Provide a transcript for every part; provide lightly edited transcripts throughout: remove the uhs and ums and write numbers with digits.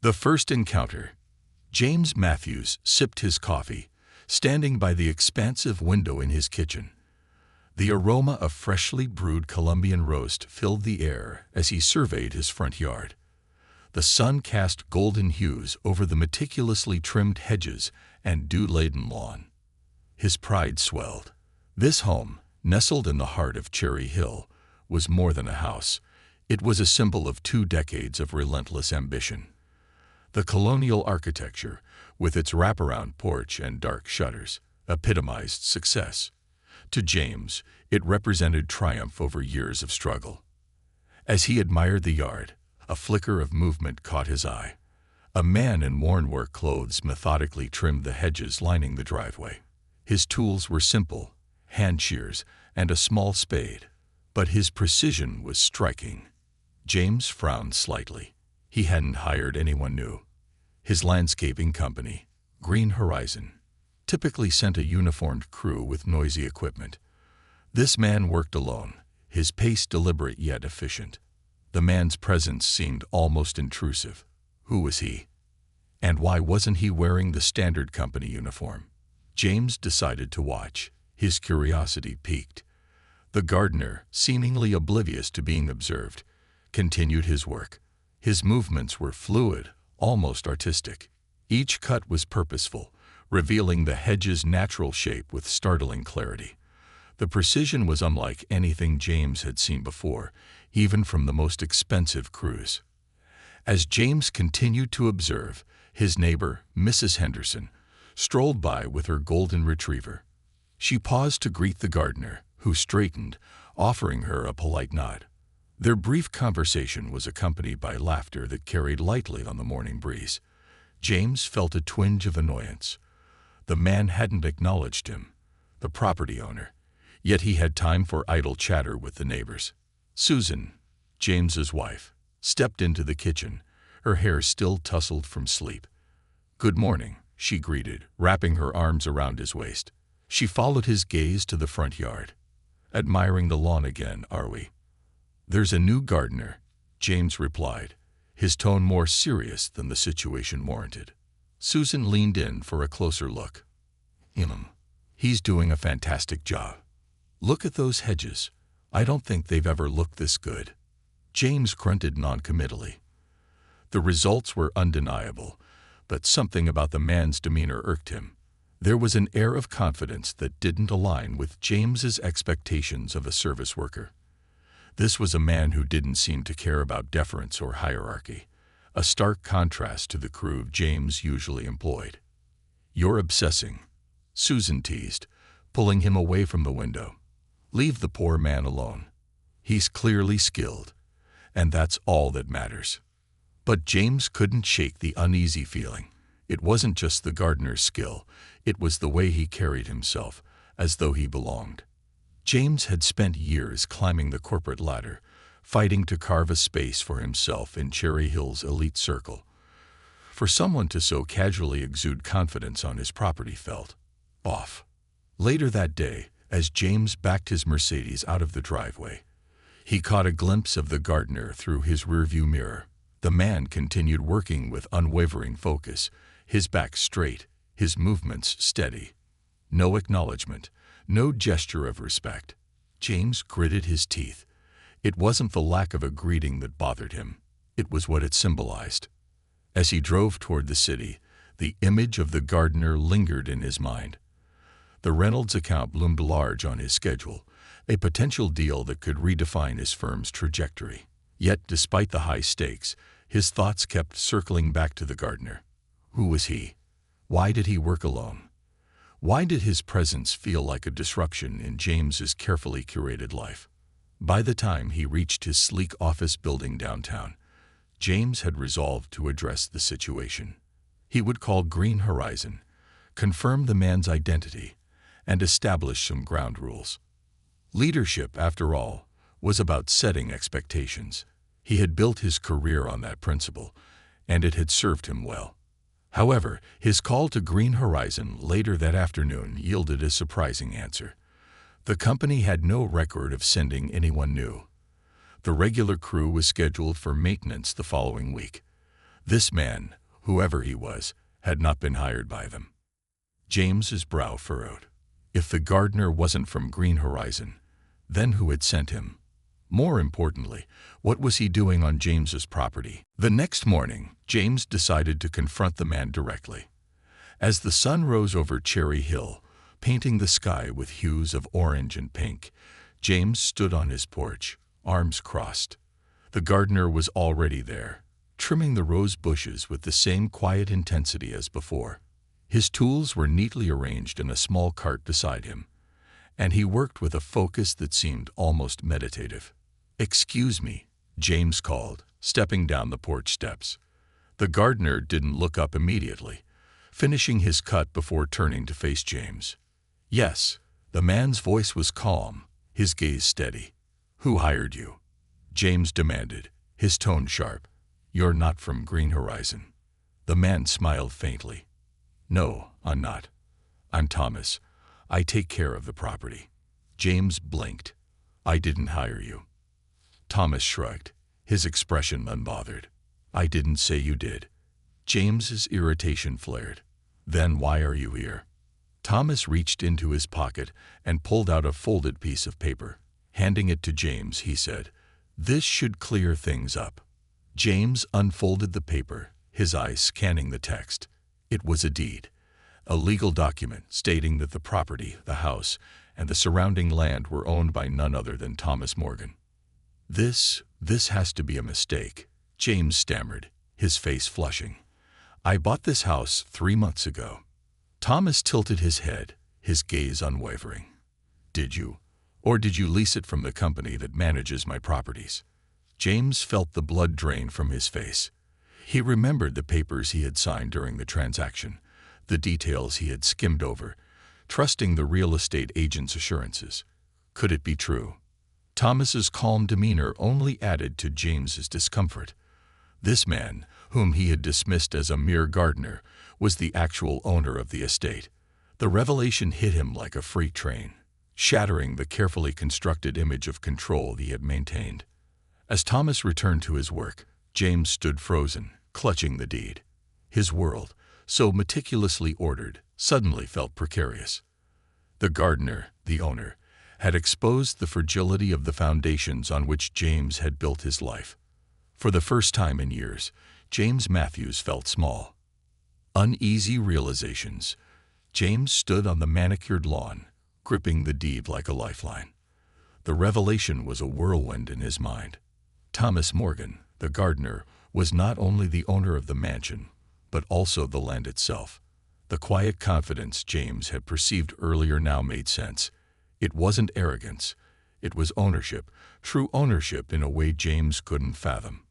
The first encounter. James Matthews sipped his coffee, standing by the expansive window in his kitchen. The aroma of freshly brewed Colombian roast filled the air as he surveyed his front yard. The sun cast golden hues over the meticulously trimmed hedges and dew-laden lawn. His pride swelled. This home, nestled in the heart of Cherry Hill, was more than a house. It was a symbol of 2 decades of relentless ambition. The colonial architecture, with its wraparound porch and dark shutters, epitomized success. To James, it represented triumph over years of struggle. As he admired the yard, a flicker of movement caught his eye. A man in worn work clothes methodically trimmed the hedges lining the driveway. His tools were simple, hand shears and a small spade, but his precision was striking. James frowned slightly. He hadn't hired anyone new. His landscaping company, Green Horizon, typically sent a uniformed crew with noisy equipment. This man worked alone, his pace deliberate yet efficient. The man's presence seemed almost intrusive. Who was he? And why wasn't he wearing the standard company uniform? James decided to watch. His curiosity piqued. The gardener, seemingly oblivious to being observed, continued his work. His movements were fluid, almost artistic. Each cut was purposeful, revealing the hedge's natural shape with startling clarity. The precision was unlike anything James had seen before, even from the most expensive crews. As James continued to observe, his neighbor, Mrs. Henderson, strolled by with her golden retriever. She paused to greet the gardener, who straightened, offering her a polite nod. Their brief conversation was accompanied by laughter that carried lightly on the morning breeze. James felt a twinge of annoyance. The man hadn't acknowledged him, the property owner, yet he had time for idle chatter with the neighbors. Susan, James's wife, stepped into the kitchen, her hair still tousled from sleep. "Good morning," she greeted, wrapping her arms around his waist. She followed his gaze to the front yard. "Admiring the lawn again, are we?" "There's a new gardener," James replied, his tone more serious than the situation warranted. Susan leaned in for a closer look. He's doing a fantastic job. Look at those hedges. I don't think they've ever looked this good." James grunted noncommittally. The results were undeniable, but something about the man's demeanor irked him. There was an air of confidence that didn't align with James's expectations of a service worker. This was a man who didn't seem to care about deference or hierarchy, a stark contrast to the crew James usually employed. "You're obsessing," Susan teased, pulling him away from the window. "Leave the poor man alone. He's clearly skilled, and that's all that matters." But James couldn't shake the uneasy feeling. It wasn't just the gardener's skill, it was the way he carried himself, as though he belonged. James had spent years climbing the corporate ladder, fighting to carve a space for himself in Cherry Hill's elite circle. For someone to so casually exude confidence on his property felt off. Later that day, as James backed his Mercedes out of the driveway, he caught a glimpse of the gardener through his rearview mirror. The man continued working with unwavering focus, his back straight, his movements steady. No acknowledgement, no gesture of respect. James gritted his teeth. It wasn't the lack of a greeting that bothered him. It was what it symbolized. As he drove toward the city, the image of the gardener lingered in his mind. The Reynolds account loomed large on his schedule, a potential deal that could redefine his firm's trajectory. Yet, despite the high stakes, his thoughts kept circling back to the gardener. Who was he? Why did he work alone? Why did his presence feel like a disruption in James's carefully curated life? By the time he reached his sleek office building downtown, James had resolved to address the situation. He would call Green Horizon, confirm the man's identity, and establish some ground rules. Leadership, after all, was about setting expectations. He had built his career on that principle, and it had served him well. However, his call to Green Horizon later that afternoon yielded a surprising answer. The company had no record of sending anyone new. The regular crew was scheduled for maintenance the following week. This man, whoever he was, had not been hired by them. James's brow furrowed. If the gardener wasn't from Green Horizon, then who had sent him? More importantly, what was he doing on James's property? The next morning, James decided to confront the man directly. As the sun rose over Cherry Hill, painting the sky with hues of orange and pink, James stood on his porch, arms crossed. The gardener was already there, trimming the rose bushes with the same quiet intensity as before. His tools were neatly arranged in a small cart beside him, and he worked with a focus that seemed almost meditative. "Excuse me," James called, stepping down the porch steps. The gardener didn't look up immediately, finishing his cut before turning to face James. "Yes." The man's voice was calm, his gaze steady. "Who hired you?" James demanded, his tone sharp. "You're not from Green Horizon." The man smiled faintly. "No, I'm not. I'm Thomas. I take care of the property." James blinked. "I didn't hire you." Thomas shrugged, his expression unbothered. "I didn't say you did." James's irritation flared. "Then why are you here?" Thomas reached into his pocket and pulled out a folded piece of paper. Handing it to James, he said, "This should clear things up." James unfolded the paper, his eyes scanning the text. It was a deed, a legal document stating that the property, the house, and the surrounding land were owned by none other than Thomas Morgan. This has to be a mistake," James stammered, his face flushing. "I bought this house 3 months ago." Thomas tilted his head, his gaze unwavering. "Did you? Or did you lease it from the company that manages my properties?" James felt the blood drain from his face. He remembered the papers he had signed during the transaction, the details he had skimmed over, trusting the real estate agent's assurances. Could it be true? Thomas's calm demeanor only added to James's discomfort. This man, whom he had dismissed as a mere gardener, was the actual owner of the estate. The revelation hit him like a freight train, shattering the carefully constructed image of control he had maintained. As Thomas returned to his work, James stood frozen, clutching the deed. His world, so meticulously ordered, suddenly felt precarious. The gardener, the owner, had exposed the fragility of the foundations on which James had built his life. For the first time in years, James Matthews felt small. Uneasy realizations. James stood on the manicured lawn, gripping the deed like a lifeline. The revelation was a whirlwind in his mind. Thomas Morgan, the gardener, was not only the owner of the mansion, but also the land itself. The quiet confidence James had perceived earlier now made sense. It wasn't arrogance. It was ownership, true ownership in a way James couldn't fathom.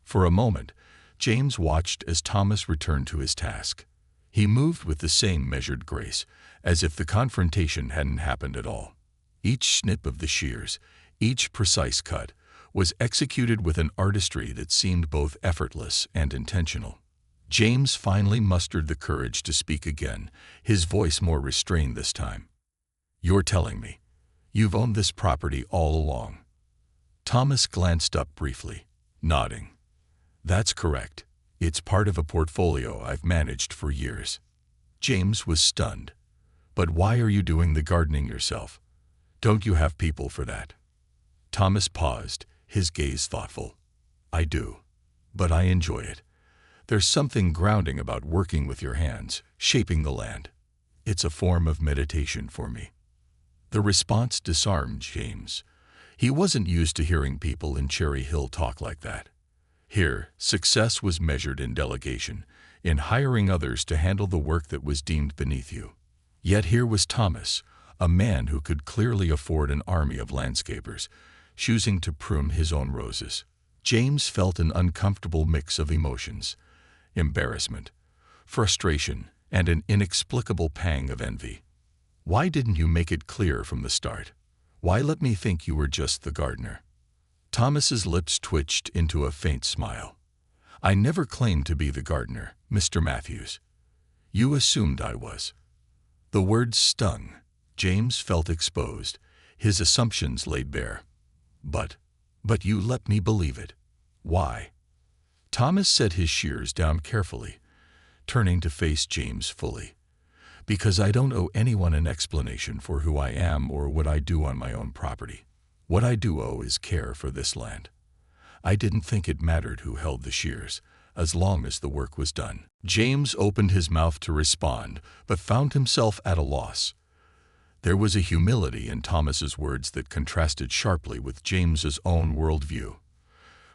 For a moment, James watched as Thomas returned to his task. He moved with the same measured grace, as if the confrontation hadn't happened at all. Each snip of the shears, each precise cut, was executed with an artistry that seemed both effortless and intentional. James finally mustered the courage to speak again, his voice more restrained this time. "You're telling me you've owned this property all along?" Thomas glanced up briefly, nodding. "That's correct. It's part of a portfolio I've managed for years." James was stunned. "But why are you doing the gardening yourself? Don't you have people for that?" Thomas paused, his gaze thoughtful. "I do, but I enjoy it. There's something grounding about working with your hands, shaping the land. It's a form of meditation for me." The response disarmed James. He wasn't used to hearing people in Cherry Hill talk like that. Here, success was measured in delegation, in hiring others to handle the work that was deemed beneath you. Yet here was Thomas, a man who could clearly afford an army of landscapers, choosing to prune his own roses. James felt an uncomfortable mix of emotions: embarrassment, frustration, and an inexplicable pang of envy. "Why didn't you make it clear from the start? Why let me think you were just the gardener?" Thomas's lips twitched into a faint smile. "I never claimed to be the gardener, Mr. Matthews. You assumed I was." The words stung. James felt exposed, his assumptions laid bare. But you let me believe it. Why?" Thomas set his shears down carefully, turning to face James fully. "Because I don't owe anyone an explanation for who I am or what I do on my own property. What I do owe is care for this land." I didn't think it mattered who held the shears, as long as the work was done. James opened his mouth to respond, but found himself at a loss. There was a humility in Thomas's words that contrasted sharply with James's own worldview.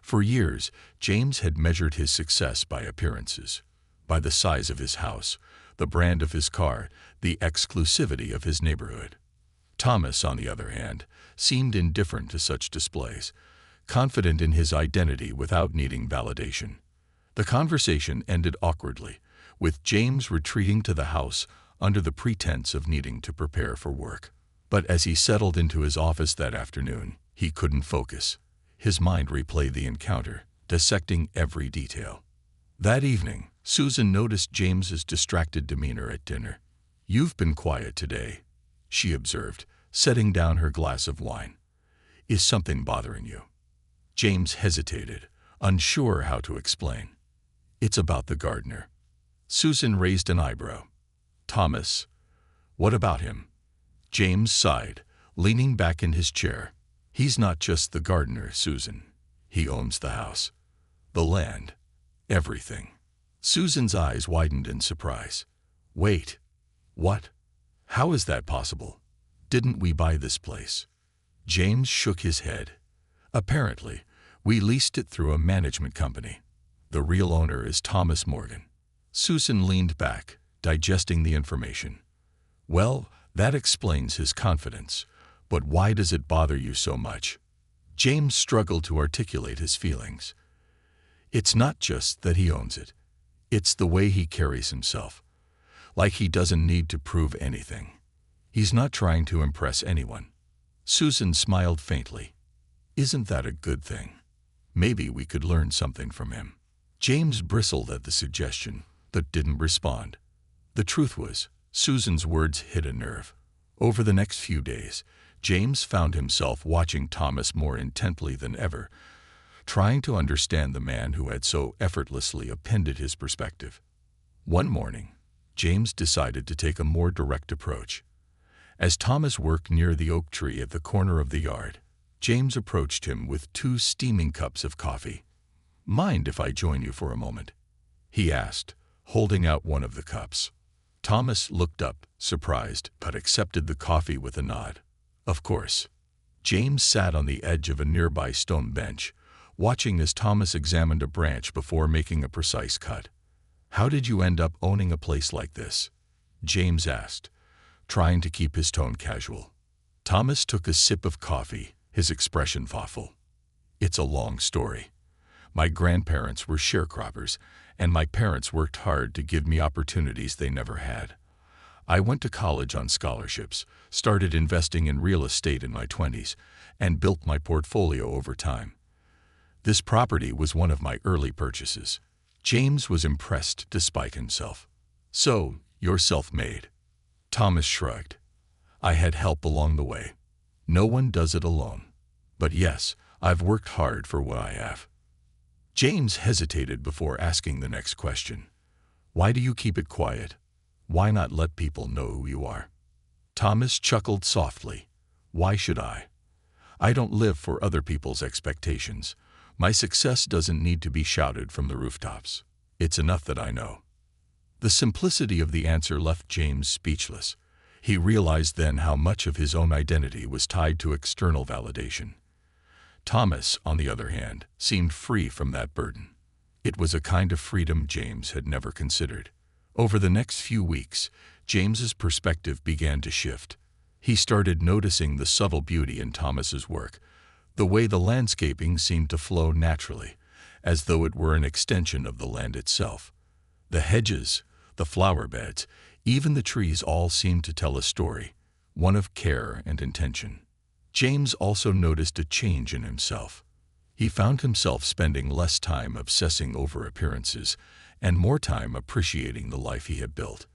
For years, James had measured his success by appearances, by the size of his house, the brand of his car, the exclusivity of his neighborhood. Thomas, on the other hand, seemed indifferent to such displays, confident in his identity without needing validation. The conversation ended awkwardly, with James retreating to the house under the pretense of needing to prepare for work. But as he settled into his office that afternoon, he couldn't focus. His mind replayed the encounter, dissecting every detail. That evening, Susan noticed James's distracted demeanor at dinner. "You've been quiet today," she observed, setting down her glass of wine. "Is something bothering you?" James hesitated, unsure how to explain. "It's about the gardener." Susan raised an eyebrow. "Thomas, what about him?" James sighed, leaning back in his chair. "He's not just the gardener, Susan. He owns the house, the land, everything." Susan's eyes widened in surprise. "Wait, what? How is that possible? Didn't we buy this place?" James shook his head. "Apparently, we leased it through a management company. The real owner is Thomas Morgan." Susan leaned back, digesting the information. "Well, that explains his confidence, but why does it bother you so much?" James struggled to articulate his feelings. "It's not just that he owns it. It's the way he carries himself. Like he doesn't need to prove anything. He's not trying to impress anyone." Susan smiled faintly. "Isn't that a good thing? Maybe we could learn something from him." James bristled at the suggestion, but didn't respond. The truth was, Susan's words hit a nerve. Over the next few days, James found himself watching Thomas more intently than ever, trying to understand the man who had so effortlessly appended his perspective. One morning, James decided to take a more direct approach. As Thomas worked near the oak tree at the corner of the yard, James approached him with 2 steaming cups of coffee. "Mind if I join you for a moment?" he asked, holding out one of the cups. Thomas looked up, surprised, but accepted the coffee with a nod. "Of course." James sat on the edge of a nearby stone bench, watching as Thomas examined a branch before making a precise cut. "How did you end up owning a place like this?" James asked, trying to keep his tone casual. Thomas took a sip of coffee, his expression thoughtful. "It's a long story. My grandparents were sharecroppers, and my parents worked hard to give me opportunities they never had. I went to college on scholarships, started investing in real estate in my 20s, and built my portfolio over time. This property was one of my early purchases." James was impressed despite himself. "So, you're self-made." Thomas shrugged. "I had help along the way. No one does it alone. But yes, I've worked hard for what I have." James hesitated before asking the next question. "Why do you keep it quiet? Why not let people know who you are?" Thomas chuckled softly. "Why should I? I don't live for other people's expectations. My success doesn't need to be shouted from the rooftops. It's enough that I know." The simplicity of the answer left James speechless. He realized then how much of his own identity was tied to external validation. Thomas, on the other hand, seemed free from that burden. It was a kind of freedom James had never considered. Over the next few weeks, James's perspective began to shift. He started noticing the subtle beauty in Thomas's work, the way the landscaping seemed to flow naturally, as though it were an extension of the land itself. The hedges, the flower beds, even the trees all seemed to tell a story, one of care and intention. James also noticed a change in himself. He found himself spending less time obsessing over appearances and more time appreciating the life he had built.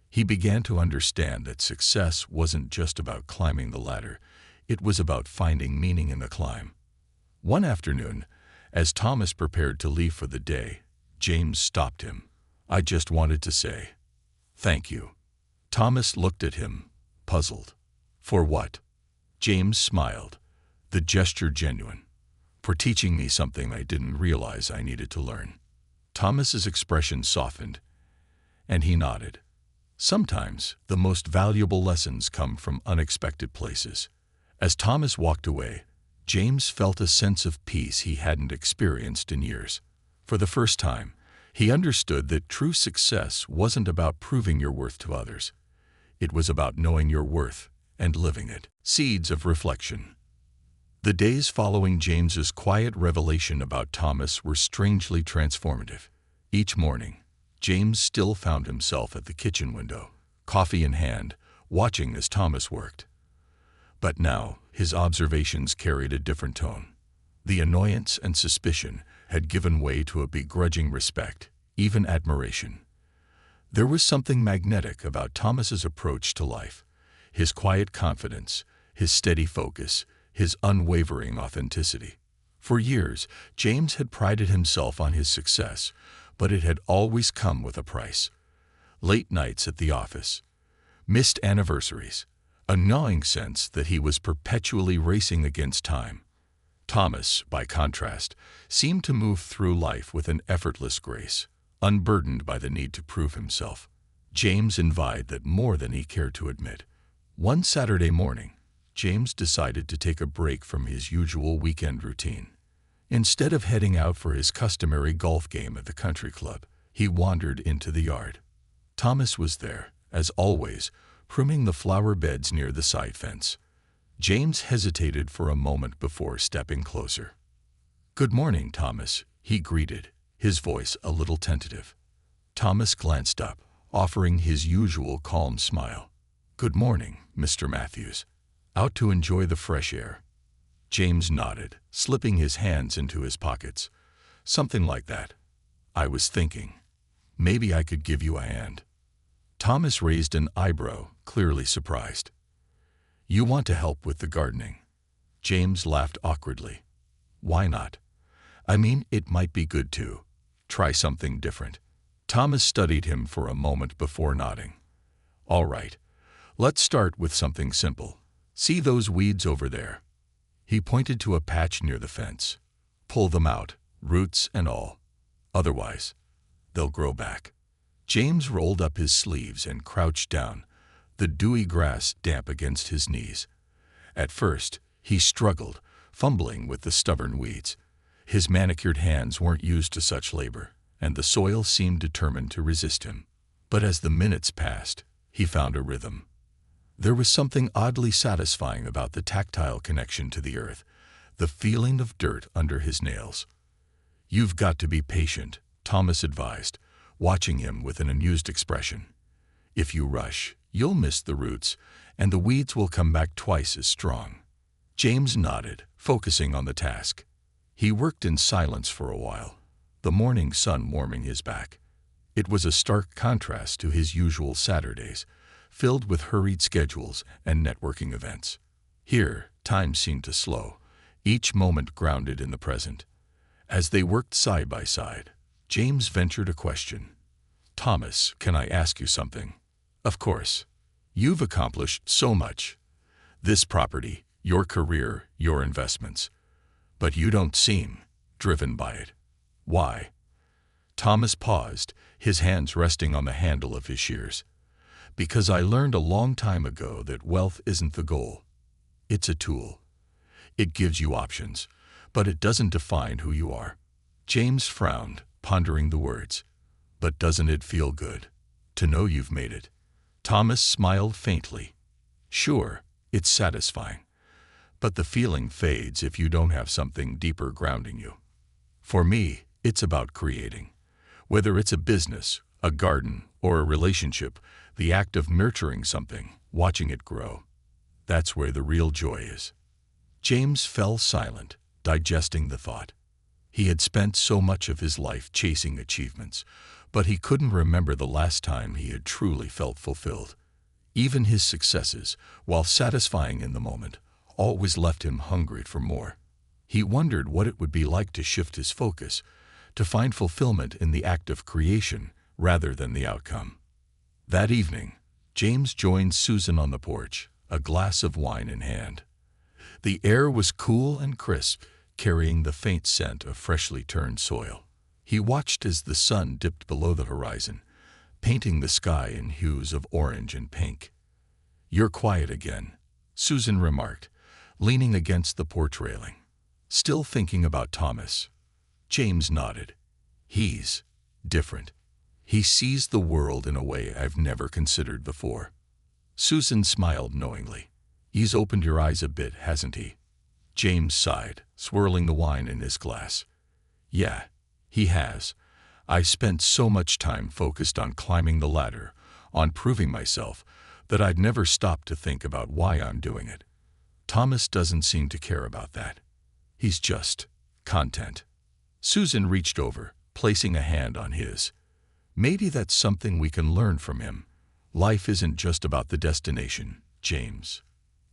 He began to understand that success wasn't just about climbing the ladder, it was about finding meaning in the climb. One afternoon, As Thomas prepared to leave for the day, James stopped him. "I just wanted to say, thank you." Thomas looked at him, puzzled. "For what?" James smiled, the gesture genuine. "For teaching me something I didn't realize I needed to learn." Thomas's expression softened, and he nodded. Sometimes the most valuable lessons come from unexpected places. As Thomas walked away, James felt a sense of peace he hadn't experienced in years. For the first time, he understood that true success wasn't about proving your worth to others. It was about knowing your worth and living it. Seeds of reflection. The days following James's quiet revelation about Thomas were strangely transformative. Each morning, James still found himself at the kitchen window, coffee in hand, watching as Thomas worked. But now, his observations carried a different tone. The annoyance and suspicion had given way to a begrudging respect, even admiration. There was something magnetic about Thomas's approach to life, his quiet confidence, his steady focus, his unwavering authenticity. For years, James had prided himself on his success, but it had always come with a price. Late nights at the office, missed anniversaries, a gnawing sense that he was perpetually racing against time. Thomas, by contrast, seemed to move through life with an effortless grace, unburdened by the need to prove himself. James envied that more than he cared to admit. One Saturday morning, James decided to take a break from his usual weekend routine. Instead of heading out for his customary golf game at the country club, he wandered into the yard. Thomas was there, as always, pruning the flower beds near the side fence. James hesitated for a moment before stepping closer. "Good morning, Thomas," he greeted, his voice a little tentative. Thomas glanced up, offering his usual calm smile. "Good morning, Mr. Matthews. Out to enjoy the fresh air?" James nodded, slipping his hands into his pockets. "Something like that. I was thinking, maybe I could give you a hand." Thomas raised an eyebrow, clearly surprised. "You want to help with the gardening?" James laughed awkwardly. "Why not? I mean, it might be good to try something different." Thomas studied him for a moment before nodding. "All right, let's start with something simple. See those weeds over there?" He pointed to a patch near the fence. "Pull them out, roots and all. Otherwise, they'll grow back." James rolled up his sleeves and crouched down, the dewy grass damp against his knees. At first, he struggled, fumbling with the stubborn weeds. His manicured hands weren't used to such labor, and the soil seemed determined to resist him. But as the minutes passed, he found a rhythm. There was something oddly satisfying about the tactile connection to the earth, the feeling of dirt under his nails. "You've got to be patient," Thomas advised, watching him with an amused expression. "If you rush, you'll miss the roots, and the weeds will come back twice as strong." James nodded, focusing on the task. He worked in silence for a while, the morning sun warming his back. It was a stark contrast to his usual Saturdays, filled with hurried schedules and networking events. Here, time seemed to slow, each moment grounded in the present. As they worked side by side, James ventured a question. "Thomas, can I ask you something?" "Of course. You've accomplished so much. This property, your career, your investments. But you don't seem driven by it. Why?" Thomas paused, his hands resting on the handle of his shears. "Because I learned a long time ago that wealth isn't the goal. It's a tool. It gives you options, but it doesn't define who you are." James frowned, pondering the words. "But doesn't it feel good to know you've made it?" Thomas smiled faintly. "Sure, it's satisfying. But the feeling fades if you don't have something deeper grounding you. For me, it's about creating. Whether it's a business, a garden, or a relationship, the act of nurturing something, watching it grow. That's where the real joy is." James fell silent, digesting the thought. He had spent so much of his life chasing achievements, but he couldn't remember the last time he had truly felt fulfilled. Even his successes, while satisfying in the moment, always left him hungry for more. He wondered what it would be like to shift his focus, to find fulfillment in the act of creation rather than the outcome. That evening, James joined Susan on the porch, a glass of wine in hand. The air was cool and crisp, carrying the faint scent of freshly turned soil. He watched as the sun dipped below the horizon, painting the sky in hues of orange and pink. "You're quiet again," Susan remarked, leaning against the porch railing. "Still thinking about Thomas?" James nodded. "He's different. He sees the world in a way I've never considered before." Susan smiled knowingly. "He's opened your eyes a bit, hasn't he?" James sighed, swirling the wine in his glass. "Yeah, he has. I spent so much time focused on climbing the ladder, on proving myself, that I'd never stopped to think about why I'm doing it. Thomas doesn't seem to care about that. He's just content." Susan reached over, placing a hand on his. "Maybe that's something we can learn from him. Life isn't just about the destination, James.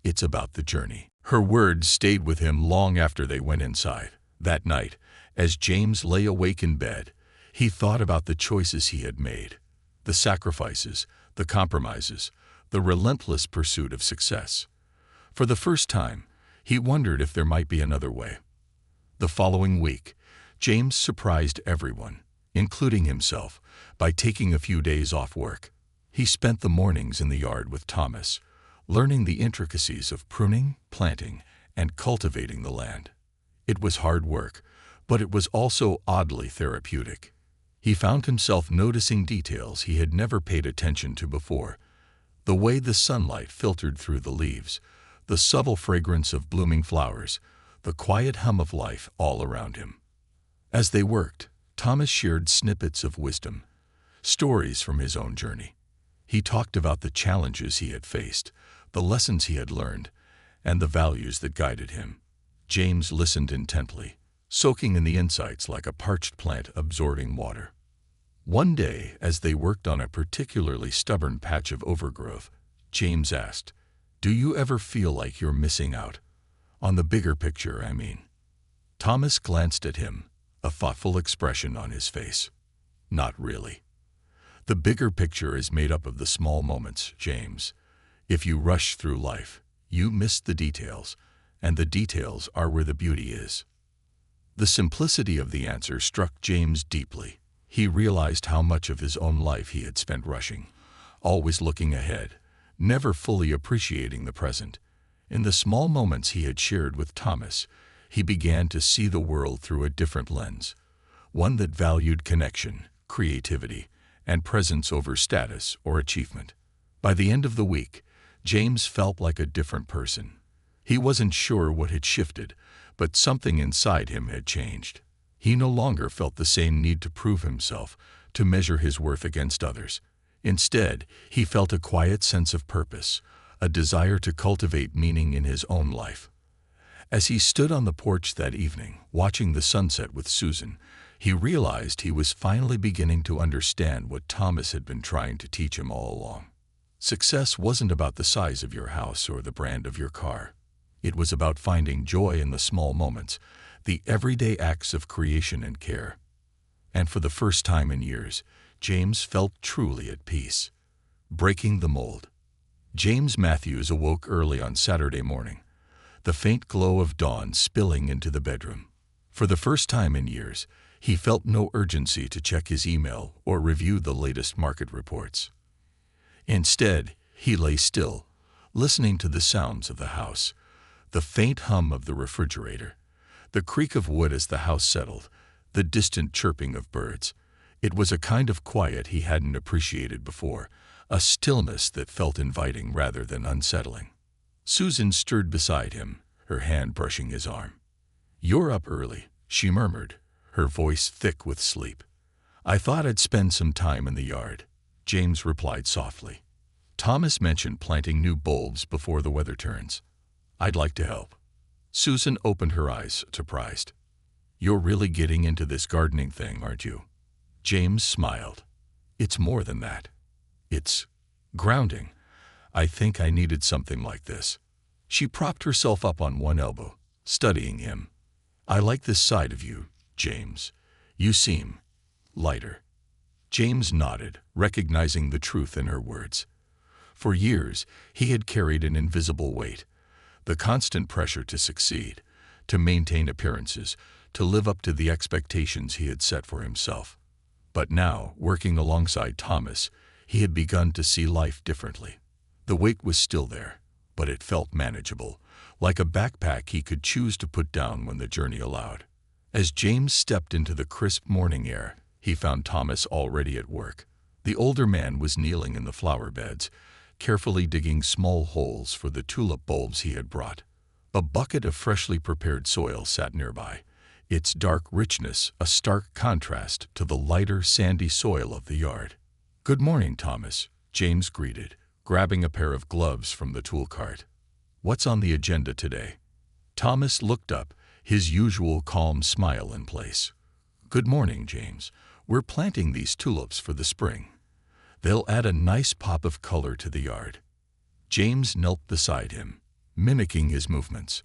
It's about the journey." Her words stayed with him long after they went inside. That night, as James lay awake in bed, he thought about the choices he had made, the sacrifices, the compromises, the relentless pursuit of success. For the first time, he wondered if there might be another way. The following week, James surprised everyone, including himself, by taking a few days off work. He spent the mornings in the yard with Thomas, learning the intricacies of pruning, planting, and cultivating the land. It was hard work, but it was also oddly therapeutic. He found himself noticing details he had never paid attention to before: the way the sunlight filtered through the leaves, the subtle fragrance of blooming flowers, the quiet hum of life all around him. As they worked, Thomas shared snippets of wisdom, stories from his own journey. He talked about the challenges he had faced, the lessons he had learned, and the values that guided him. James listened intently, soaking in the insights like a parched plant absorbing water. One day, as they worked on a particularly stubborn patch of overgrowth, James asked, "Do you ever feel like you're missing out? On the bigger picture, I mean." Thomas glanced at him, a thoughtful expression on his face. "Not really. The bigger picture is made up of the small moments, James. If you rush through life, you miss the details, and the details are where the beauty is." The simplicity of the answer struck James deeply. He realized how much of his own life he had spent rushing, always looking ahead, never fully appreciating the present. In the small moments he had shared with Thomas, he began to see the world through a different lens, one that valued connection, creativity, and presence over status or achievement. By the end of the week, James felt like a different person. He wasn't sure what had shifted, but something inside him had changed. He no longer felt the same need to prove himself, to measure his worth against others. Instead, he felt a quiet sense of purpose, a desire to cultivate meaning in his own life. As he stood on the porch that evening, watching the sunset with Susan, he realized he was finally beginning to understand what Thomas had been trying to teach him all along. Success wasn't about the size of your house or the brand of your car. It was about finding joy in the small moments, the everyday acts of creation and care. And for the first time in years, James felt truly at peace. Breaking the mold. James Matthews awoke early on Saturday morning, the faint glow of dawn spilling into the bedroom. For the first time in years, he felt no urgency to check his email or review the latest market reports. Instead, he lay still, listening to the sounds of the house, the faint hum of the refrigerator, the creak of wood as the house settled, the distant chirping of birds. It was a kind of quiet he hadn't appreciated before, a stillness that felt inviting rather than unsettling. Susan stirred beside him, her hand brushing his arm. "You're up early," she murmured, her voice thick with sleep. "I thought I'd spend some time in the yard," James replied softly. "Thomas mentioned planting new bulbs before the weather turns. I'd like to help." Susan opened her eyes, surprised. "You're really getting into this gardening thing, aren't you?" James smiled. "It's more than that. It's grounding. I think I needed something like this." She propped herself up on one elbow, studying him. "I like this side of you, James. You seem lighter." James nodded, recognizing the truth in her words. For years, he had carried an invisible weight, the constant pressure to succeed, to maintain appearances, to live up to the expectations he had set for himself. But now, working alongside Thomas, he had begun to see life differently. The weight was still there, but it felt manageable, like a backpack he could choose to put down when the journey allowed. As James stepped into the crisp morning air, he found Thomas already at work. The older man was kneeling in the flower beds, carefully digging small holes for the tulip bulbs he had brought. A bucket of freshly prepared soil sat nearby, its dark richness a stark contrast to the lighter, sandy soil of the yard. "Good morning, Thomas," James greeted, grabbing a pair of gloves from the tool cart. "What's on the agenda today?" Thomas looked up, his usual calm smile in place. "Good morning, James. We're planting these tulips for the spring. They'll add a nice pop of color to the yard." James knelt beside him, mimicking his movements.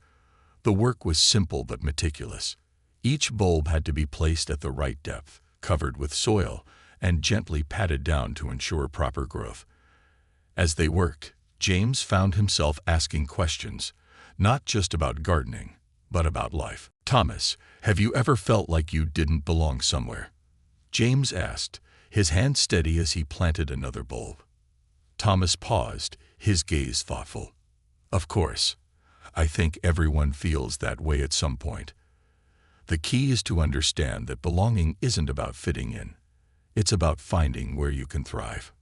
The work was simple but meticulous. Each bulb had to be placed at the right depth, covered with soil, and gently patted down to ensure proper growth. As they worked, James found himself asking questions, not just about gardening, but about life. "Thomas, have you ever felt like you didn't belong somewhere?" James asked, his hand steady as he planted another bulb. Thomas paused, his gaze thoughtful. "Of course. I think everyone feels that way at some point. The key is to understand that belonging isn't about fitting in. It's about finding where you can thrive."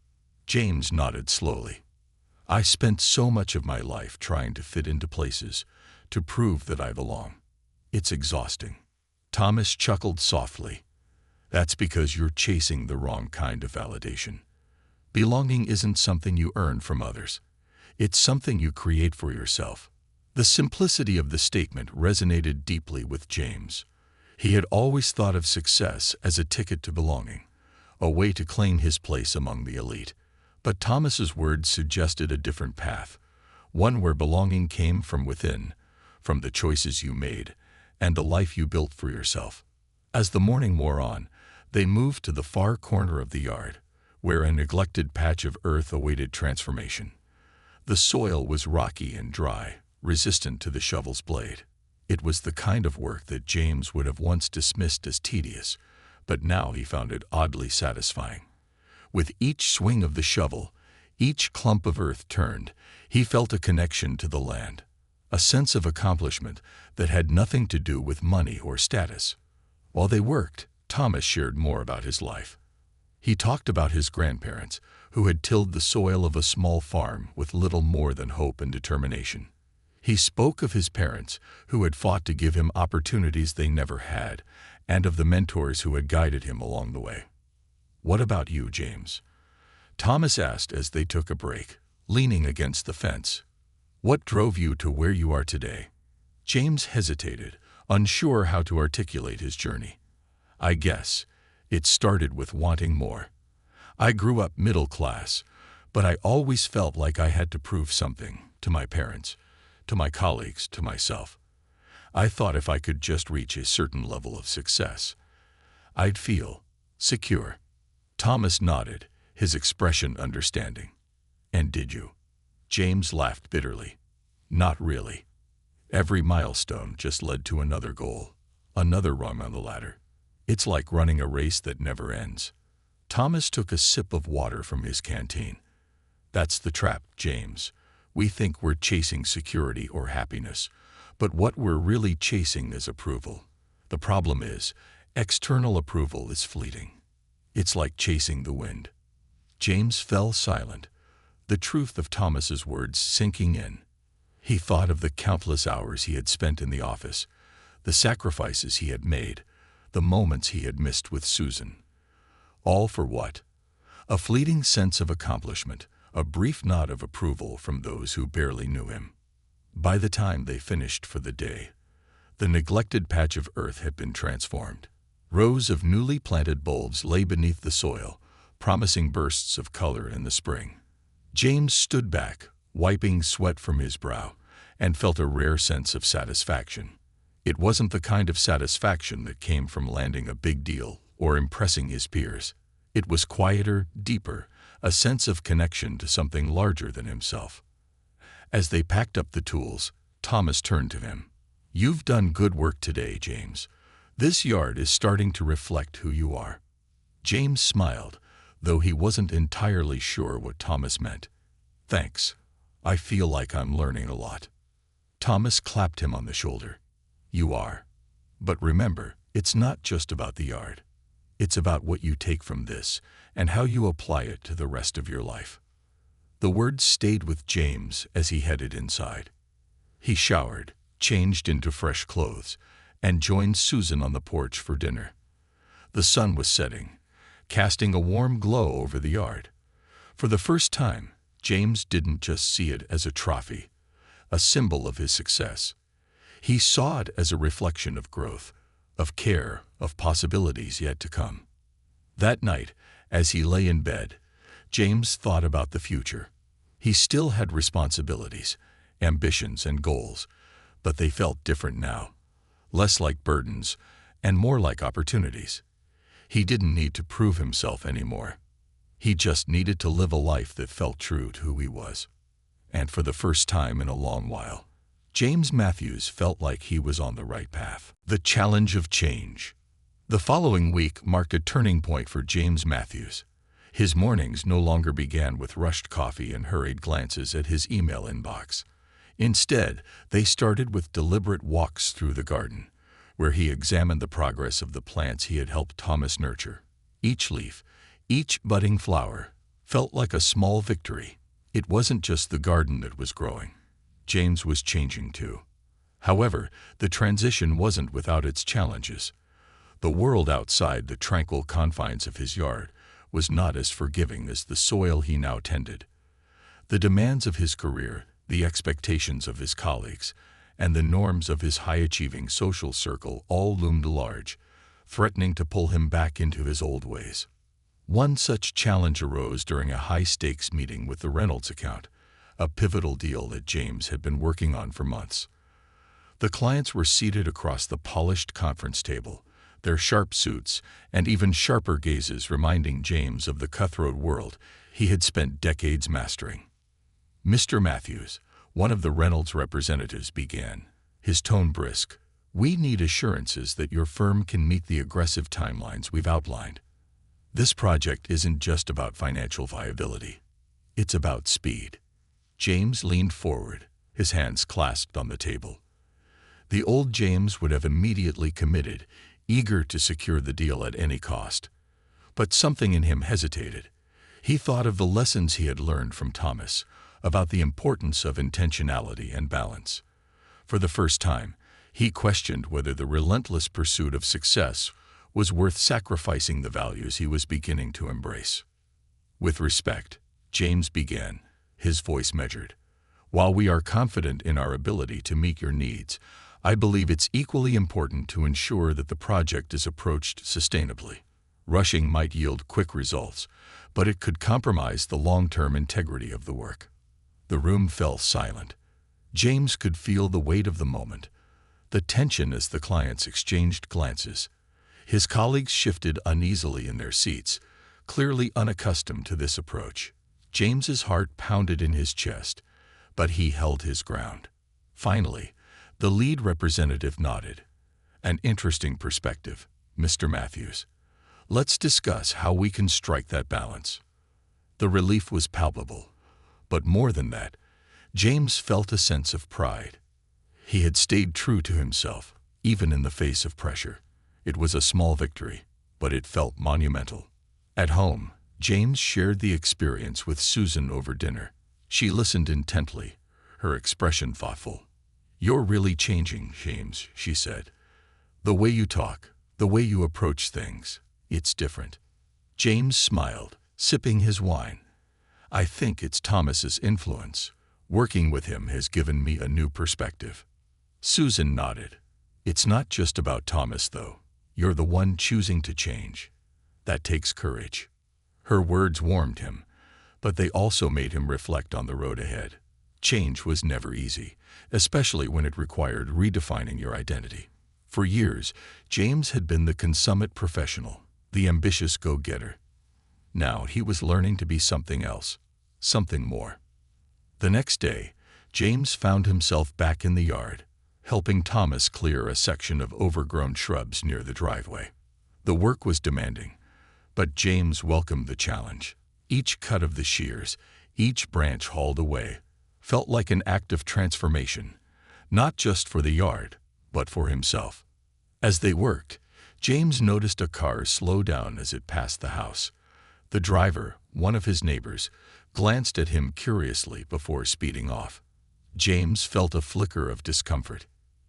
James nodded slowly. "I spent so much of my life trying to fit into places, to prove that I belong. It's exhausting." Thomas chuckled softly. "That's because you're chasing the wrong kind of validation. Belonging isn't something you earn from others. It's something you create for yourself." The simplicity of the statement resonated deeply with James. He had always thought of success as a ticket to belonging, a way to claim his place among the elite. But Thomas's words suggested a different path, one where belonging came from within, from the choices you made, and the life you built for yourself. As the morning wore on, they moved to the far corner of the yard, where a neglected patch of earth awaited transformation. The soil was rocky and dry, resistant to the shovel's blade. It was the kind of work that James would have once dismissed as tedious, but now he found it oddly satisfying. With each swing of the shovel, each clump of earth turned, he felt a connection to the land, a sense of accomplishment that had nothing to do with money or status. While they worked, Thomas shared more about his life. He talked about his grandparents, who had tilled the soil of a small farm with little more than hope and determination. He spoke of his parents, who had fought to give him opportunities they never had, and of the mentors who had guided him along the way. "What about you, James?" Thomas asked as they took a break, leaning against the fence. "What drove you to where you are today?" James hesitated, unsure how to articulate his journey. "I guess it started with wanting more. I grew up middle class, but I always felt like I had to prove something to my parents, to my colleagues, to myself. I thought if I could just reach a certain level of success, I'd feel secure." Thomas nodded, his expression understanding. "And did you?" James laughed bitterly. "Not really. Every milestone just led to another goal, another rung on the ladder. It's like running a race that never ends." Thomas took a sip of water from his canteen. "That's the trap, James. We think we're chasing security or happiness, but what we're really chasing is approval. The problem is, external approval is fleeting. It's like chasing the wind." James fell silent, the truth of Thomas's words sinking in. He thought of the countless hours he had spent in the office, the sacrifices he had made, the moments he had missed with Susan. All for what? A fleeting sense of accomplishment, a brief nod of approval from those who barely knew him. By the time they finished for the day, the neglected patch of earth had been transformed. Rows of newly planted bulbs lay beneath the soil, promising bursts of color in the spring. James stood back, wiping sweat from his brow, and felt a rare sense of satisfaction. It wasn't the kind of satisfaction that came from landing a big deal or impressing his peers. It was quieter, deeper, a sense of connection to something larger than himself. As they packed up the tools, Thomas turned to him. "You've done good work today, James. This yard is starting to reflect who you are." James smiled, though he wasn't entirely sure what Thomas meant. "Thanks. I feel like I'm learning a lot." Thomas clapped him on the shoulder. "You are. But remember, it's not just about the yard. It's about what you take from this and how you apply it to the rest of your life." The words stayed with James as he headed inside. He showered, changed into fresh clothes, and joined Susan on the porch for dinner. The sun was setting, casting a warm glow over the yard. For the first time, James didn't just see it as a trophy, a symbol of his success. He saw it as a reflection of growth, of care, of possibilities yet to come. That night, as he lay in bed, James thought about the future. He still had responsibilities, ambitions, and goals, but they felt different now, less like burdens and more like opportunities. He didn't need to prove himself anymore. He just needed to live a life that felt true to who he was. And for the first time in a long while, James Matthews felt like he was on the right path. The challenge of change. The following week marked a turning point for James Matthews. His mornings no longer began with rushed coffee and hurried glances at his email inbox. Instead, they started with deliberate walks through the garden, where he examined the progress of the plants he had helped Thomas nurture. Each leaf, each budding flower, felt like a small victory. It wasn't just the garden that was growing. James was changing too. However, the transition wasn't without its challenges. The world outside the tranquil confines of his yard was not as forgiving as the soil he now tended. The demands of his career, the expectations of his colleagues, and the norms of his high-achieving social circle all loomed large, threatening to pull him back into his old ways. One such challenge arose during a high-stakes meeting with the Reynolds account, a pivotal deal that James had been working on for months. The clients were seated across the polished conference table, their sharp suits and even sharper gazes reminding James of the cutthroat world he had spent decades mastering. "Mr. Matthews," one of the Reynolds representatives began, his tone brisk, "we need assurances that your firm can meet the aggressive timelines we've outlined. This project isn't just about financial viability. It's about speed." James leaned forward, his hands clasped on the table. The old James would have immediately committed, eager to secure the deal at any cost. But something in him hesitated. He thought of the lessons he had learned from Thomas, about the importance of intentionality and balance. For the first time, he questioned whether the relentless pursuit of success was worth sacrificing the values he was beginning to embrace. With respect, James began, his voice measured. "While we are confident in our ability to meet your needs, I believe it's equally important to ensure that the project is approached sustainably. Rushing might yield quick results, but it could compromise the long-term integrity of the work." The room fell silent. James could feel the weight of the moment, the tension as the clients exchanged glances. His colleagues shifted uneasily in their seats, clearly unaccustomed to this approach. James's heart pounded in his chest, but he held his ground. Finally, the lead representative nodded. "An interesting perspective, Mr. Matthews. Let's discuss how we can strike that balance." The relief was palpable, but more than that, James felt a sense of pride. He had stayed true to himself, even in the face of pressure. It was a small victory, but it felt monumental. At home, James shared the experience with Susan over dinner. She listened intently, her expression thoughtful. "You're really changing, James," she said. "The way you talk, the way you approach things, it's different." James smiled, sipping his wine. "I think it's Thomas's influence. Working with him has given me a new perspective." Susan nodded. "It's not just about Thomas, though. You're the one choosing to change. That takes courage." Her words warmed him, but they also made him reflect on the road ahead. Change was never easy, especially when it required redefining your identity. For years, James had been the consummate professional, the ambitious go-getter. Now he was learning to be something else, something more. The next day, James found himself back in the yard, helping Thomas clear a section of overgrown shrubs near the driveway. The work was demanding, but James welcomed the challenge. Each cut of the shears, each branch hauled away, felt like an act of transformation, not just for the yard, but for himself. As they worked, James noticed a car slow down as it passed the house. The driver, one of his neighbors, glanced at him curiously before speeding off. James felt a flicker of discomfort.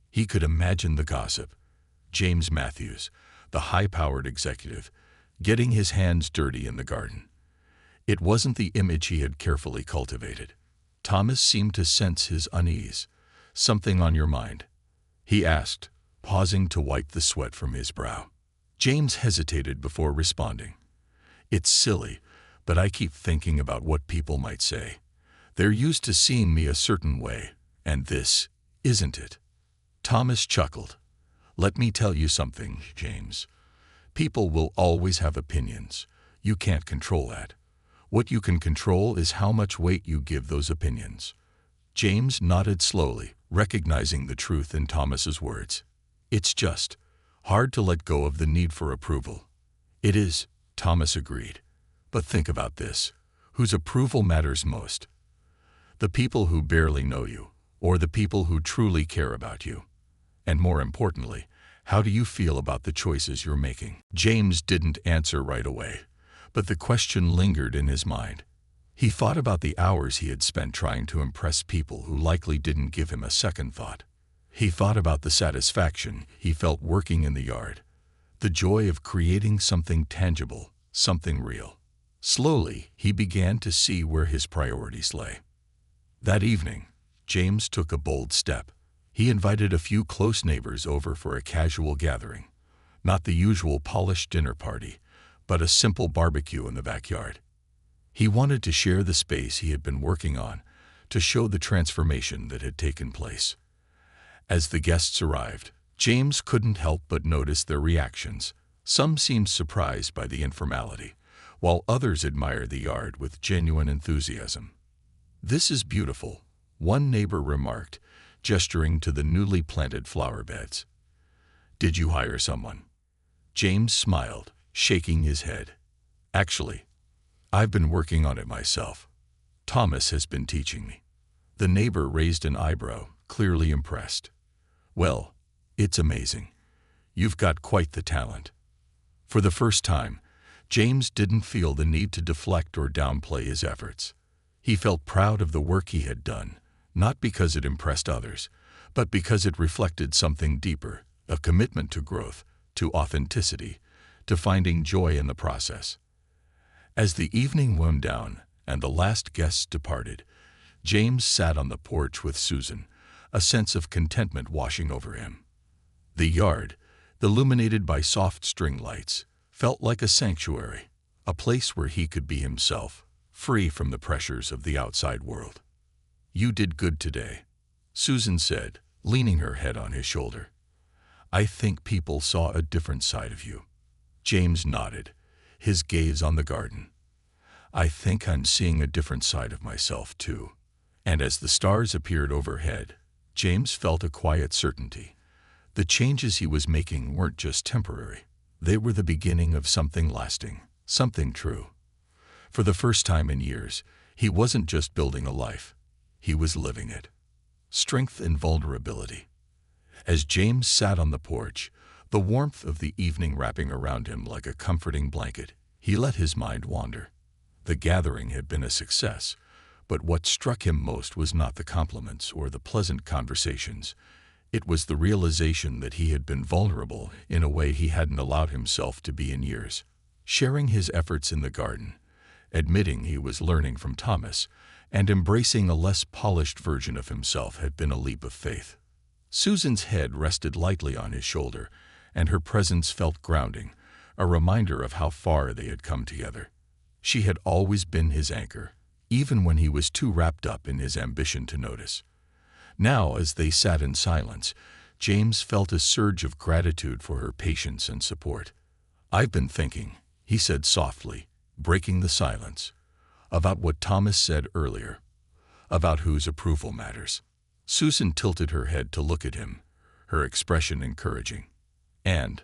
He could imagine the gossip. James Matthews, the high-powered executive, getting his hands dirty in the garden. It wasn't the image he had carefully cultivated. Thomas seemed to sense his unease. "Something on your mind?" he asked, pausing to wipe the sweat from his brow. James hesitated before responding. "It's silly, but I keep thinking about what people might say. They're used to seeing me a certain way, and this isn't it." Thomas chuckled. "Let me tell you something, James. People will always have opinions. You can't control that. What you can control is how much weight you give those opinions." James nodded slowly, recognizing the truth in Thomas's words. "It's just hard to let go of the need for approval." "It is," Thomas agreed. "But think about this. Whose approval matters most? The people who barely know you, or the people who truly care about you? And more importantly, how do you feel about the choices you're making?" James didn't answer right away, but the question lingered in his mind. He thought about the hours he had spent trying to impress people who likely didn't give him a second thought. He thought about the satisfaction he felt working in the yard, the joy of creating something tangible, something real. Slowly, he began to see where his priorities lay. That evening, James took a bold step. He invited a few close neighbors over for a casual gathering. Not the usual polished dinner party, but a simple barbecue in the backyard. He wanted to share the space he had been working on, to show the transformation that had taken place. As the guests arrived, James couldn't help but notice their reactions. Some seemed surprised by the informality, while others admired the yard with genuine enthusiasm. "This is beautiful," one neighbor remarked, gesturing to the newly planted flower beds. "Did you hire someone?" James smiled, shaking his head. "Actually, I've been working on it myself. Thomas has been teaching me." The neighbor raised an eyebrow, clearly impressed. "Well, it's amazing. You've got quite the talent." For the first time, James didn't feel the need to deflect or downplay his efforts. He felt proud of the work he had done, not because it impressed others, but because it reflected something deeper, a commitment to growth, to authenticity, to finding joy in the process. As the evening wound down and the last guests departed, James sat on the porch with Susan, a sense of contentment washing over him. The yard, illuminated by soft string lights, felt like a sanctuary, a place where he could be himself, free from the pressures of the outside world. "You did good today," Susan said, leaning her head on his shoulder. "I think people saw a different side of you." James nodded, his gaze on the garden. "I think I'm seeing a different side of myself, too." And as the stars appeared overhead, James felt a quiet certainty. The changes he was making weren't just temporary. They were the beginning of something lasting, something true. For the first time in years, he wasn't just building a life. He was living it. Strength and vulnerability. As James sat on the porch, the warmth of the evening wrapping around him like a comforting blanket, he let his mind wander. The gathering had been a success, but what struck him most was not the compliments or the pleasant conversations. It was the realization that he had been vulnerable in a way he hadn't allowed himself to be in years. Sharing his efforts in the garden, admitting he was learning from Thomas, and embracing a less polished version of himself had been a leap of faith. Susan's head rested lightly on his shoulder, and her presence felt grounding, a reminder of how far they had come together. She had always been his anchor, even when he was too wrapped up in his ambition to notice. Now, as they sat in silence, James felt a surge of gratitude for her patience and support. "I've been thinking," he said softly, breaking the silence, "about what Thomas said earlier, about whose approval matters." Susan tilted her head to look at him, her expression encouraging. "And,"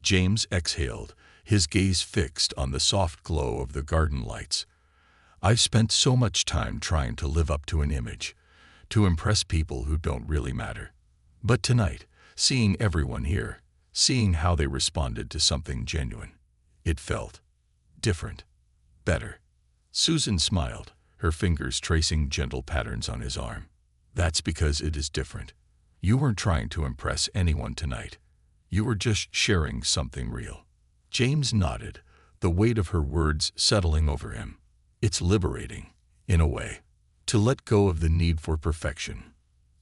James exhaled, his gaze fixed on the soft glow of the garden lights, "I've spent so much time trying to live up to an image, to impress people who don't really matter. But tonight, seeing everyone here, seeing how they responded to something genuine, it felt different, better." Susan smiled, her fingers tracing gentle patterns on his arm. "That's because it is different. You weren't trying to impress anyone tonight. You were just sharing something real." James nodded, the weight of her words settling over him. "It's liberating, in a way, to let go of the need for perfection."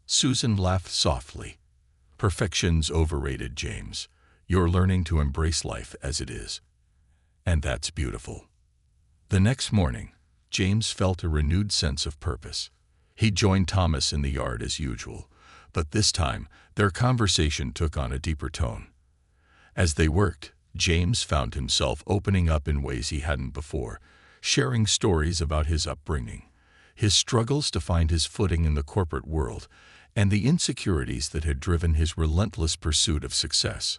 Susan laughed softly. "Perfection's overrated, James. You're learning to embrace life as it is. And that's beautiful." The next morning, James felt a renewed sense of purpose. He joined Thomas in the yard as usual, but this time their conversation took on a deeper tone. As they worked, James found himself opening up in ways he hadn't before, sharing stories about his upbringing, his struggles to find his footing in the corporate world, and the insecurities that had driven his relentless pursuit of success.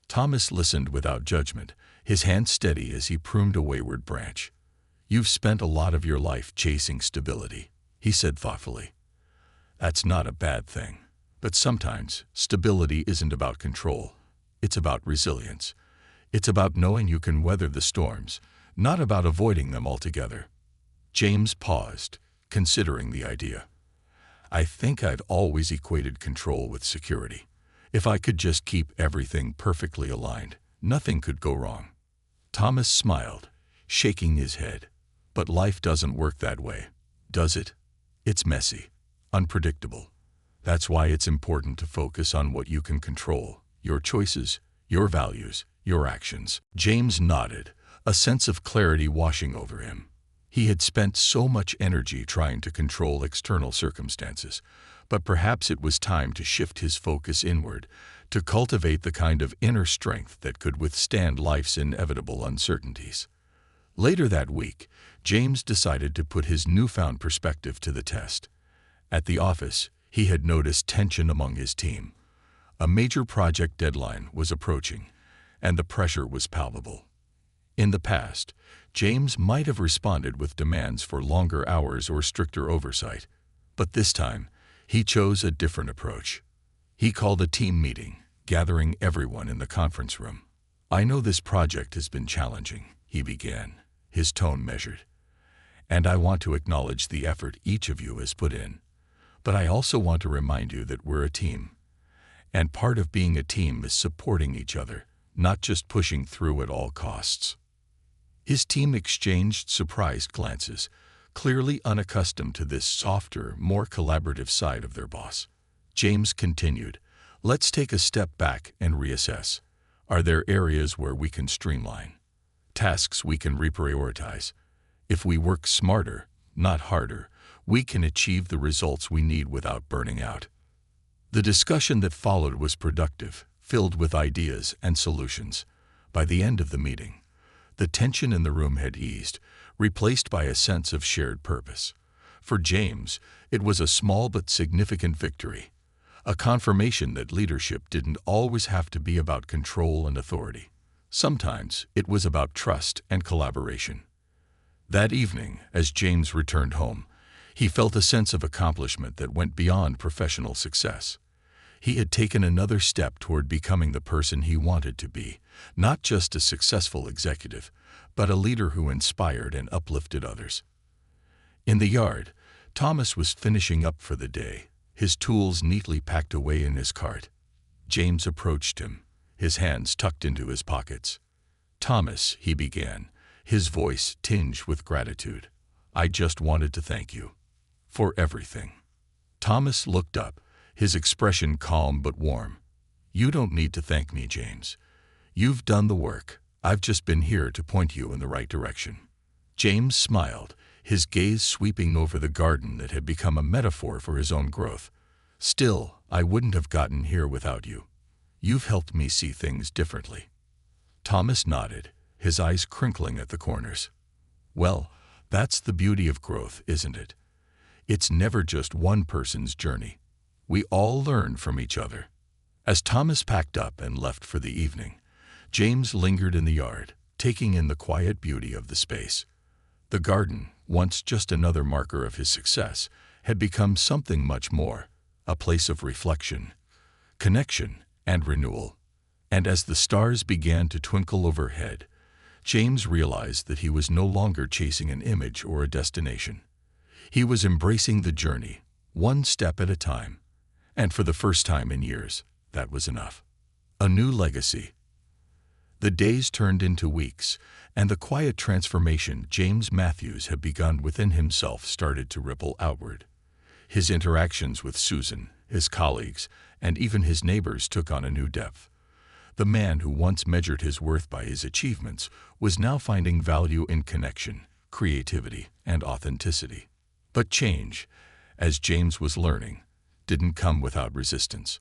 Thomas listened without judgment, his hand steady as he pruned a wayward branch. "You've spent a lot of your life chasing stability," he said thoughtfully. "That's not a bad thing. But sometimes, stability isn't about control. It's about resilience. It's about knowing you can weather the storms, not about avoiding them altogether." James paused, considering the idea. "I think I've always equated control with security. If I could just keep everything perfectly aligned, nothing could go wrong." Thomas smiled, shaking his head. "But life doesn't work that way, does it? It's messy, unpredictable. That's why it's important to focus on what you can control, your choices, your values, your actions." James nodded, a sense of clarity washing over him. He had spent so much energy trying to control external circumstances, but perhaps it was time to shift his focus inward, to cultivate the kind of inner strength that could withstand life's inevitable uncertainties. Later that week, James decided to put his newfound perspective to the test. At the office, he had noticed tension among his team. A major project deadline was approaching, and the pressure was palpable. In the past, James might have responded with demands for longer hours or stricter oversight, but this time, he chose a different approach. He called a team meeting, gathering everyone in the conference room. "I know this project has been challenging," he began, his tone measured, "and I want to acknowledge the effort each of you has put in. But I also want to remind you that we're a team. And part of being a team is supporting each other, not just pushing through at all costs." His team exchanged surprised glances, clearly unaccustomed to this softer, more collaborative side of their boss. James continued, "Let's take a step back and reassess. Are there areas where we can streamline? Tasks we can reprioritize? If we work smarter, not harder, we can achieve the results we need without burning out." The discussion that followed was productive, filled with ideas and solutions. By the end of the meeting, the tension in the room had eased, replaced by a sense of shared purpose. For James, it was a small but significant victory, a confirmation that leadership didn't always have to be about control and authority. Sometimes it was about trust and collaboration. That evening, as James returned home, he felt a sense of accomplishment that went beyond professional success. He had taken another step toward becoming the person he wanted to be, not just a successful executive, but a leader who inspired and uplifted others. In the yard, Thomas was finishing up for the day, his tools neatly packed away in his cart. James approached him, his hands tucked into his pockets. "Thomas," he began, his voice tinged with gratitude, "I just wanted to thank you for everything." Thomas looked up, his expression calm but warm. "You don't need to thank me, James. You've done the work. I've just been here to point you in the right direction." James smiled, his gaze sweeping over the garden that had become a metaphor for his own growth. Still, I wouldn't have gotten here without you. You've helped me see things differently." Thomas nodded, his eyes crinkling at the corners. "Well, that's the beauty of growth, isn't it? It's never just one person's journey. We all learn from each other." As Thomas packed up and left for the evening, James lingered in the yard, taking in the quiet beauty of the space. The garden, once just another marker of his success, had become something much more, a place of reflection, connection, and renewal. And as the stars began to twinkle overhead, James realized that he was no longer chasing an image or a destination. He was embracing the journey, one step at a time, and for the first time in years, that was enough. A new legacy. The days turned into weeks, and the quiet transformation James Matthews had begun within himself started to ripple outward. His interactions with Susan, his colleagues, and even his neighbors took on a new depth. The man who once measured his worth by his achievements was now finding value in connection, creativity, and authenticity. But change, as James was learning, didn't come without resistance.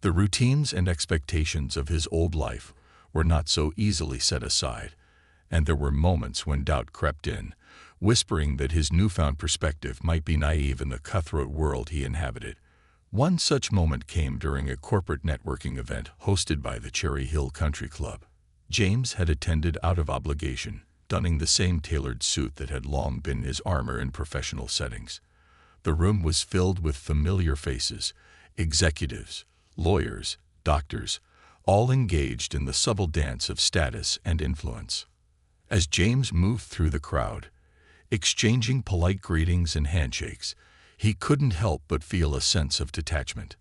The routines and expectations of his old life were not so easily set aside, and there were moments when doubt crept in, whispering that his newfound perspective might be naive in the cutthroat world he inhabited. One such moment came during a corporate networking event hosted by the Cherry Hill Country Club. James had attended out of obligation, donning the same tailored suit that had long been his armor in professional settings. The room was filled with familiar faces, executives, lawyers, doctors, all engaged in the subtle dance of status and influence. As James moved through the crowd, exchanging polite greetings and handshakes, he couldn't help but feel a sense of detachment.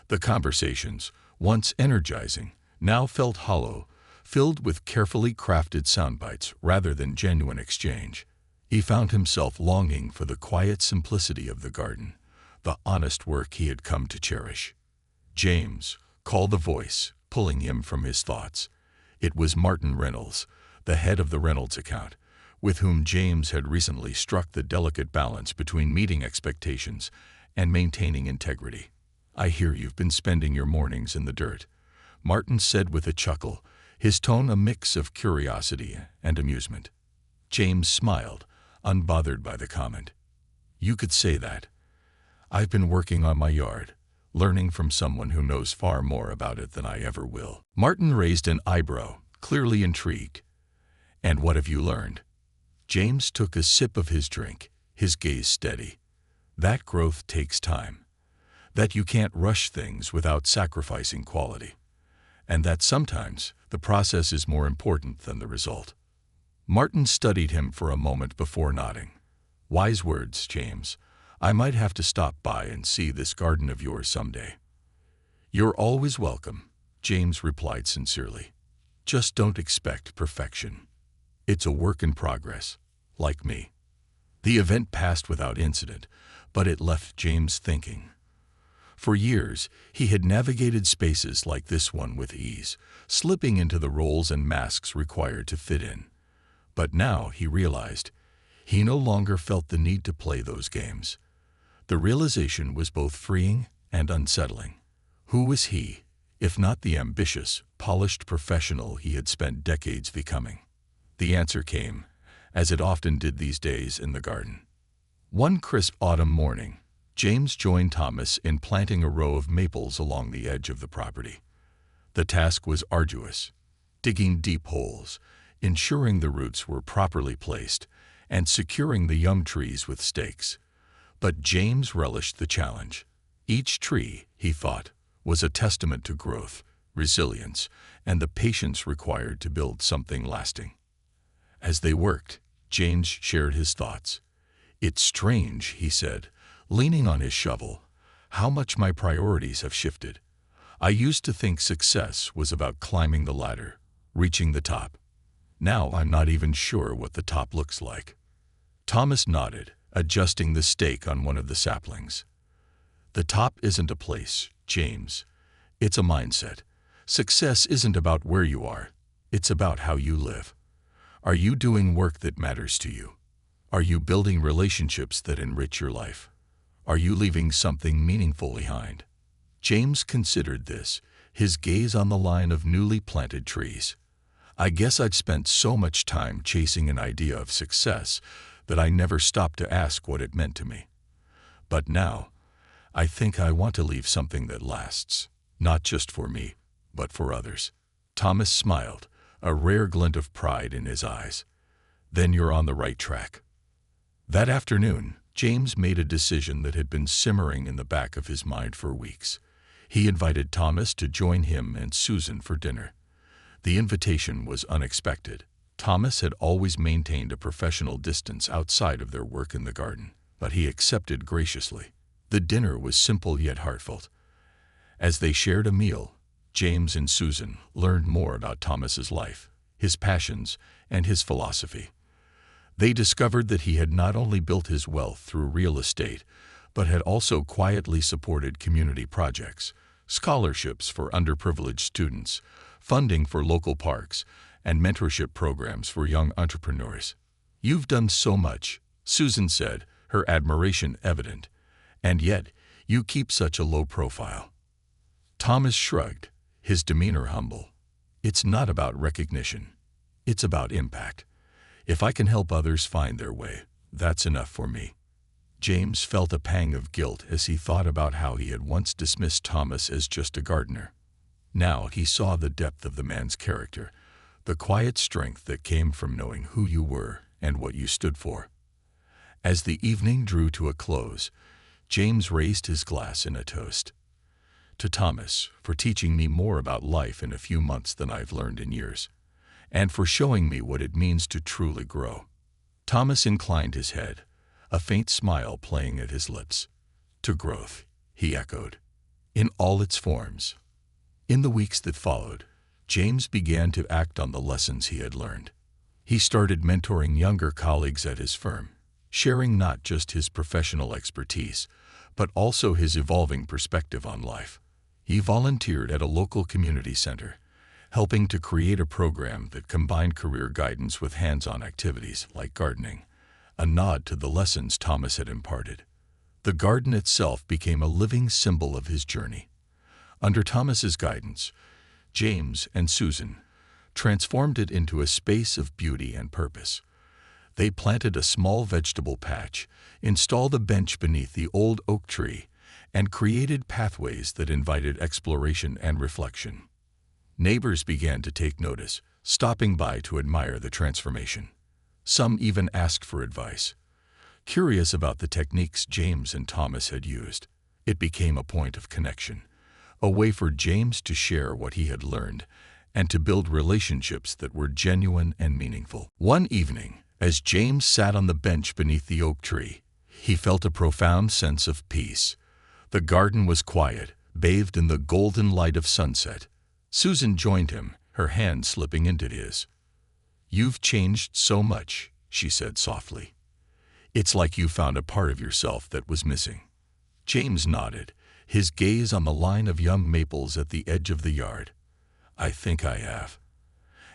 The conversations, once energizing, now felt hollow, filled with carefully crafted soundbites rather than genuine exchange. He found himself longing for the quiet simplicity of the garden, the honest work he had come to cherish. "James," called the voice, pulling him from his thoughts. It was Martin Reynolds, the head of the Reynolds account, with whom James had recently struck the delicate balance between meeting expectations and maintaining integrity. "I hear you've been spending your mornings in the dirt," Martin said with a chuckle, his tone a mix of curiosity and amusement. James smiled, unbothered by the comment. "You could say that. I've been working on my yard, learning from someone who knows far more about it than I ever will." Martin raised an eyebrow, clearly intrigued. "And what have you learned?" James took a sip of his drink, his gaze steady. "That growth takes time. That you can't rush things without sacrificing quality. And that sometimes the process is more important than the result." Martin studied him for a moment before nodding. "Wise words, James. I might have to stop by and see this garden of yours someday." "You're always welcome," James replied sincerely. "Just don't expect perfection. It's a work in progress, like me." The event passed without incident, but it left James thinking. For years, he had navigated spaces like this one with ease, slipping into the roles and masks required to fit in. But now, he realized, he no longer felt the need to play those games. The realization was both freeing and unsettling. Who was he, if not the ambitious, polished professional he had spent decades becoming? The answer came, as it often did these days, in the garden. One crisp autumn morning, James joined Thomas in planting a row of maples along the edge of the property. The task was arduous, digging deep holes, ensuring the roots were properly placed, and securing the young trees with stakes. But James relished the challenge. Each tree, he thought, was a testament to growth, resilience, and the patience required to build something lasting. As they worked, James shared his thoughts. "It's strange," he said, leaning on his shovel, "how much my priorities have shifted. I used to think success was about climbing the ladder, reaching the top. Now I'm not even sure what the top looks like." Thomas nodded, adjusting the stake on one of the saplings. "The top isn't a place, James. It's a mindset. Success isn't about where you are. It's about how you live. Are you doing work that matters to you? Are you building relationships that enrich your life? Are you leaving something meaningful behind? James considered this, his gaze on the line of newly planted trees. I guess I'd spent so much time chasing an idea of success that I never stopped to ask what it meant to me. But now, I think I want to leave something that lasts, not just for me, but for others. Thomas smiled, a rare glint of pride in his eyes. Then you're on the right track. That afternoon, James made a decision that had been simmering in the back of his mind for weeks. He invited Thomas to join him and Susan for dinner. The invitation was unexpected. Thomas had always maintained a professional distance outside of their work in the garden, but he accepted graciously. The dinner was simple yet heartfelt. As they shared a meal, James and Susan learned more about Thomas's life, his passions, and his philosophy. They discovered that he had not only built his wealth through real estate, but had also quietly supported community projects, scholarships for underprivileged students, funding for local parks, and mentorship programs for young entrepreneurs. "You've done so much," Susan said, her admiration evident, "and yet you keep such a low profile." Thomas shrugged, his demeanor humble. "It's not about recognition. It's about impact. If I can help others find their way, that's enough for me." James felt a pang of guilt as he thought about how he had once dismissed Thomas as just a gardener. Now he saw the depth of the man's character, the quiet strength that came from knowing who you were and what you stood for. As the evening drew to a close, James raised his glass in a toast. "To Thomas, for teaching me more about life in a few months than I've learned in years, and for showing me what it means to truly grow." Thomas inclined his head, a faint smile playing at his lips. "To growth," he echoed, "in all its forms." In the weeks that followed, James began to act on the lessons he had learned. He started mentoring younger colleagues at his firm, sharing not just his professional expertise, but also his evolving perspective on life. He volunteered at a local community center, helping to create a program that combined career guidance with hands-on activities like gardening, a nod to the lessons Thomas had imparted. The garden itself became a living symbol of his journey. Under Thomas's guidance, James and Susan transformed it into a space of beauty and purpose. They planted a small vegetable patch, installed a bench beneath the old oak tree, and created pathways that invited exploration and reflection. Neighbors began to take notice, stopping by to admire the transformation. Some even asked for advice. Curious about the techniques James and Thomas had used, it became a point of connection, a way for James to share what he had learned and to build relationships that were genuine and meaningful. One evening, as James sat on the bench beneath the oak tree, he felt a profound sense of peace. The garden was quiet, bathed in the golden light of sunset. Susan joined him, her hand slipping into his. "You've changed so much," she said softly. "It's like you found a part of yourself that was missing." James nodded, his gaze on the line of young maples at the edge of the yard. "I think I have.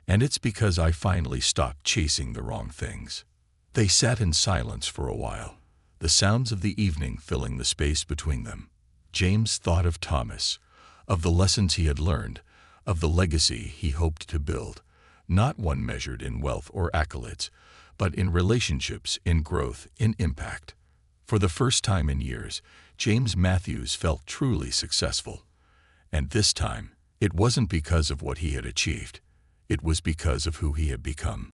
And it's because I finally stopped chasing the wrong things." They sat in silence for a while, the sounds of the evening filling the space between them. James thought of Thomas, of the lessons he had learned, of the legacy he hoped to build, not one measured in wealth or accolades, but in relationships, in growth, in impact. For the first time in years, James Matthews felt truly successful. And this time, it wasn't because of what he had achieved. It was because of who he had become.